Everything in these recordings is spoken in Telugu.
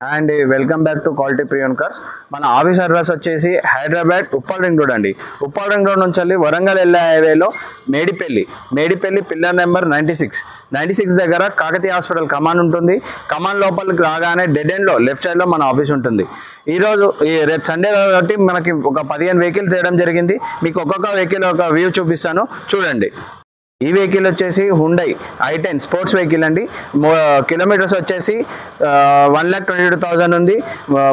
And welcome back to quality pre-owned cars. మన ఆఫీస్ అడ్రస్ వచ్చేసి హైదరాబాద్ ఉప్పల్ రింగ్ రోడ్ అండి. ఉప్పల్ రింగ్ రోడ్ నుంచి వెళ్ళి వరంగల్ వెళ్ళే హైవేలో మేడిపల్లి పిల్లర్ నెంబర్ 96 దగ్గర కాకతీయ హాస్పిటల్ కమాన్ ఉంటుంది. కమాన్ లోపలికి రాగానే డెడ్ ఎండ్లో లెఫ్ట్ సైడ్లో మన ఆఫీస్ ఉంటుంది. ఈరోజు రేపు సండే కాబట్టి మనకి ఒక 15 వెహికల్ తేయడం జరిగింది. మీకు ఒక్కొక్క వెహికల్ ఒక వ్యూ చూపిస్తాను, చూడండి. ఈ వెహికల్ వచ్చేసి హుండై i10 స్పోర్ట్స్ వెహికల్ అండి. కిలోమీటర్స్ వచ్చేసి 1,22,000 ఉంది.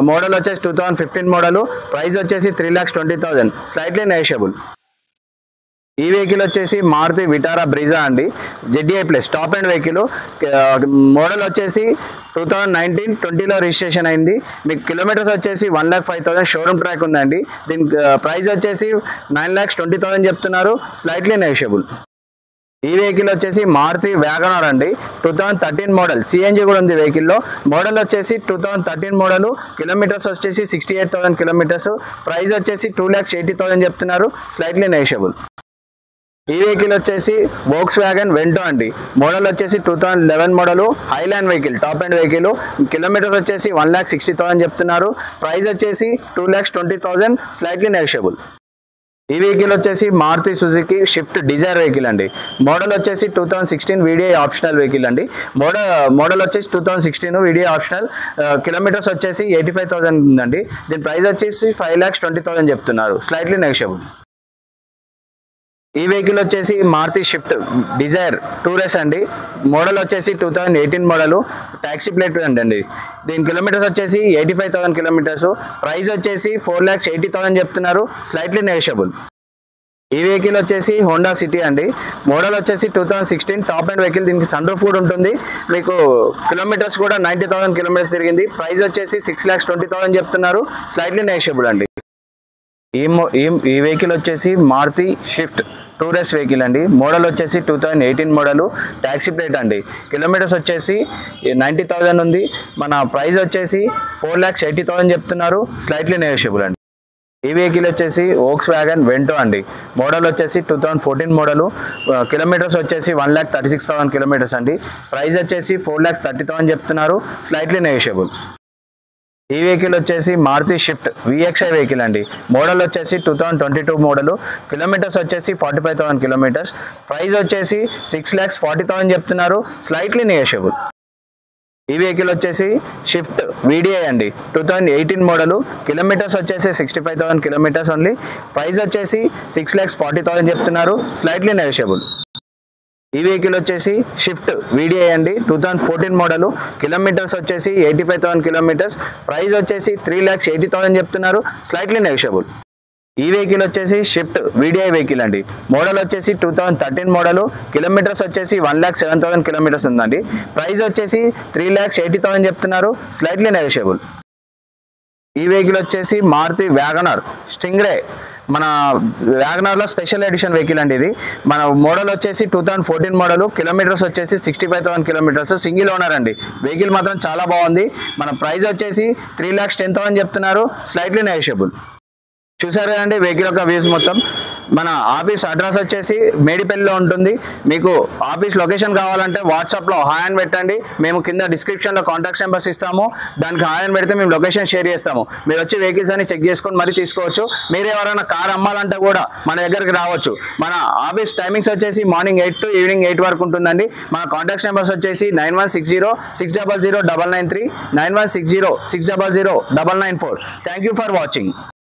మోడల్ వచ్చేసి 2015 మోడల్. ప్రైస్ వచ్చేసి 3,20,000, స్లైట్లీ నెగోషియబుల్. ఈ వెహికల్ వచ్చేసి మారుతి విటారా బ్రీజా అండి, ZDI plus top and vehicle. Model వచ్చేసి 2019-20లో రిజిస్ట్రేషన్ అయింది. మీకు కిలోమీటర్స్ వచ్చేసి 1,05,000 షోరూమ్ ట్రాక్ ఉందండి. దీని ప్రైస్ వచ్చేసి 9,20,000 చెప్తున్నారు, స్లైట్లీ నెగోషియబుల్. ఈ వెహికల్ వచ్చేసి మారుతి వ్యాగనార్ అండి, 2013 మోడల్. సిఎన్జి కూడా ఉంది వెహికల్లో. మోడల్ వచ్చేసి 2013 మోడల్. కిలోమీటర్స్ వచ్చేసి 68,000 కిలోమీటర్స్. ప్రైస్ వచ్చేసి 2,80,000 చెప్తున్నారు, స్లైట్లీ నెగోషియబుల్. ఈ వెహికల్ వచ్చేసి వోక్స్ వ్యాగన్ వెంటో అండి. మోడల్ వచ్చేసి 2011 model. Highland vehicle, top and vehicle. Kilometres వచ్చేసి 1,60,000 చెప్తున్నారు. ప్రైస్ వచ్చేసి 2,20,000, స్లైట్లీ నెగోషియబుల్. ఈ వెహికల్ వచ్చేసి Maruti Suzuki Swift Dzire vehicle అండి. మోడల్ వచ్చేసి 2016 VDI ఆప్షనల్ వెహికల్ అండి. మోడల్ వచ్చేసి 2016 VDI ఆప్షనల్. కిలోమీటర్స్ వచ్చేసి 85,000 ఉందండి. దీని ప్రైస్ వచ్చేసి 5,20,000 చెప్తున్నారు, స్లైట్లీ నెగోషియబుల్. ఈ వెహికల్ వచ్చేసి మారుతి షిఫ్ట్ డిజైర్ టూరెస్ అండి. మోడల్ వచ్చేసి 2018 మోడల్. ట్యాక్సీ ప్లేట్ అండి. దీని కిలోమీటర్స్ వచ్చేసి 85,000 కిలోమీటర్స్. ప్రైస్ వచ్చేసి 4,80,000 చెప్తున్నారు, స్లైట్లీ నెగోషియబుల్. ఈ వెహికల్ వచ్చేసి హోండా సిటీ అండి. మోడల్ వచ్చేసి 2016 టాప్ అండ్ వెహికల్. దీనికి సన్ రూఫ్ కూడా ఉంటుంది. మీకు కిలోమీటర్స్ కూడా 90,000 కిలోమీటర్స్ తిరిగింది. ప్రైస్ వచ్చేసి 6,20,000 చెప్తున్నారు, స్లైట్లీ నెగోషియబుల్ అండి. ఈ వెహికల్ వచ్చేసి మారుతి షిఫ్ట్ టూరెస్ వెహికల్ అండి. మోడల్ వచ్చేసి 2018 మోడల్. ట్యాక్సీ ప్లేట్ అండి. కిలోమీటర్స్ వచ్చేసి 90,000 ఉంది. మన ప్రైస్ వచ్చేసి 4,80,000 చెప్తున్నారు, స్లైట్లీ నెగోషియబుల్ అండి. ఈ వెహికల్ వచ్చేసి వోక్స్ వ్యాగన్ వెంటో అండి. మోడల్ వచ్చేసి 2014 మోడల్. కిలోమీటర్స్ వచ్చేసి 1,36,000 కిలోమీటర్స్ అండి. ప్రైస్ వచ్చేసి 4,30,000 చెప్తున్నారు, స్లైట్లీ నెగోషియబుల్. ఈ వెహికల్ వచ్చేసి మారుతి షిఫ్ట్ VXI వెహికల్ అండి. మోడల్ వచ్చేసి 2022 మోడల్. కిలోమీటర్స్ వచ్చేసి 45,000 కిలోమీటర్స్. ప్రైస్ వచ్చేసి 6,40,000 చెప్తున్నారు, స్లైట్లీ నెగోషియబుల్. ఈ వెహికల్ వచ్చేసి షిఫ్ట్ VDI అండి, 2018 మోడల్. కిలోమీటర్స్ వచ్చేసి 65,000 కిలోమీటర్స్ ఓన్లీ. ప్రైస్ వచ్చేసి 6,40,000 చెప్తున్నారు, స్లైట్లీ నెగోషియబుల్. ఈ వెహికల్ వచ్చేసి షిఫ్ట్ VDI అండి, 2014 మోడల్. కిలోమీటర్స్ వచ్చేసి 85,000 కిలోమీటర్స్. ప్రైస్ వచ్చేసి 3,80,000 చెప్తున్నారు, స్లైట్లీ నెగోషియబుల్. ఈ వెహికల్ వచ్చేసి షిఫ్ట్ VDI వెహికల్ అండి. మోడల్ వచ్చేసి 2013 మోడల్. కిలోమీటర్స్ వచ్చేసి 1,07,000 కిలోమీటర్స్ ఉందండి. ప్రైస్ వచ్చేసి 3,80,000 చెప్తున్నారు, స్లైట్లీ నెగోషియబుల్. ఈ వెహికల్ వచ్చేసి మారుతి వ్యాగనార్ స్టింగ్రే. మన వ్యాగనార్లో స్పెషల్ ఎడిషన్ వెహికల్ అండి ఇది. మన మోడల్ వచ్చేసి 2014 మోడల్. కిలోమీటర్స్ వచ్చేసి 65,000 కిలోమీటర్స్. సింగిల్ ఓనర్ అండి. వెహికల్ మాత్రం చాలా బాగుంది. మన ప్రైస్ వచ్చేసి 3,10,000 చెప్తున్నారు, స్లైట్లీ నెగోషియబుల్. చూసారు కదండి వెహికల్ యొక్క వ్యూస్ మొత్తం. మన ఆఫీస్ అడ్రస్ వచ్చేసి మేడిపల్లిలో ఉంటుంది. మీకు ఆఫీస్ లొకేషన్ కావాలంటే వాట్సాప్లో హాయ్ అని పెట్టండి. మేము కింద డిస్క్రిప్షన్లో కాంటాక్ట్ నెంబర్స్ ఇస్తాము. దానికి హాయ్ అని పెడితే మేము లొకేషన్ షేర్ చేస్తాము. మీరు వచ్చి వెహికల్స్ అని చెక్ చేసుకొని మరీ తీసుకోవచ్చు. మీరు ఎవరైనా కార్ అమ్మాలంటే కూడా మన దగ్గరికి రావచ్చు. మన ఆఫీస్ టైమింగ్స్ వచ్చేసి మార్నింగ్ 8 to ఈవినింగ్ 8 వరకు ఉంటుందండి. మన కాంటాక్ట్ నెంబర్స్ వచ్చేసి 9160-600-993, 9160-600-994. Thank you for watching.